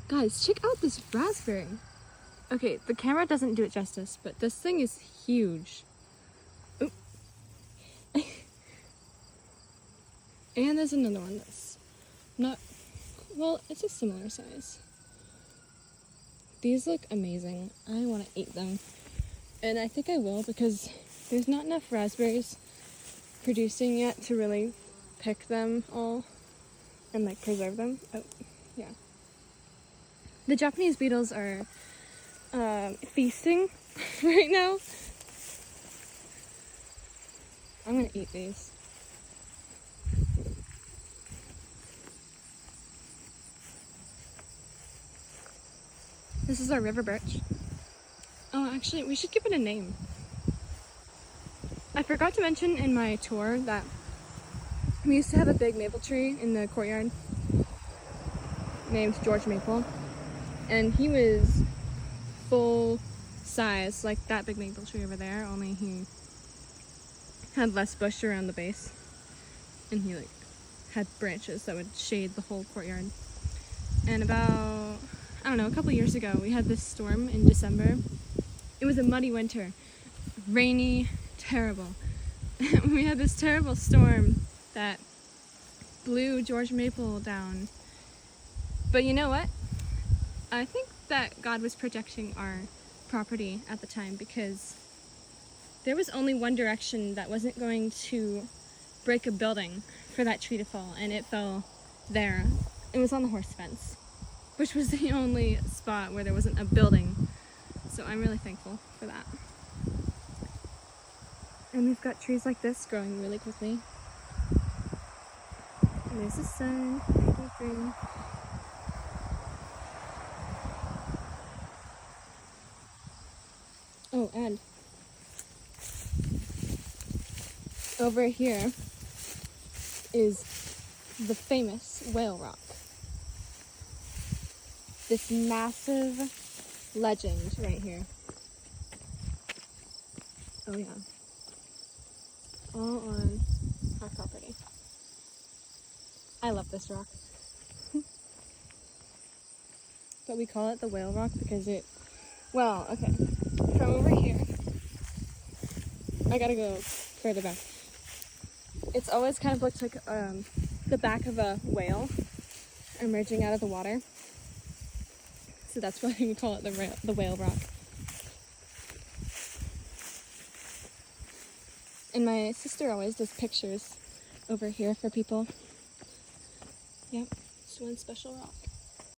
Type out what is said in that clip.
Guys, check out this raspberry. Okay, the camera doesn't do it justice, but this thing is huge. Oop. And there's another one that's not, well, it's a similar size. These look amazing. I want to eat them. And I think I will because there's not enough raspberries producing yet to really pick them all and like preserve them. Oh, yeah. The Japanese beetles are feasting right now. I'm gonna eat these. This is our river birch. Oh, actually, we should give it a name. I forgot to mention in my tour that we used to have a big maple tree in the courtyard named George Maple. And he was full size, like that big maple tree over there, only he had less bush around the base. And he like had branches that would shade the whole courtyard. And about, I don't know, a couple years ago, we had this storm in December. It was a muddy winter, rainy, terrible. We had this terrible storm that blew George Maple down. But you know what? I think that God was protecting our property at the time because there was only one direction that wasn't going to break a building for that tree to fall, and it fell there. It was on the horse fence, which was the only spot where there wasn't a building. So I'm really thankful for that. And we've got trees like this growing really quickly. And there's the sun, making green. Oh, and over here is the famous Whale Rock. This massive legend right here. Oh yeah. All on our property. I love this rock. But we call it the Whale Rock because it, well, okay. From over here, I gotta go further back. It's always kind of looked like the back of a whale emerging out of the water. So that's why we call it the Whale Rock. And my sister always does pictures over here for people. Yep, it's one special rock.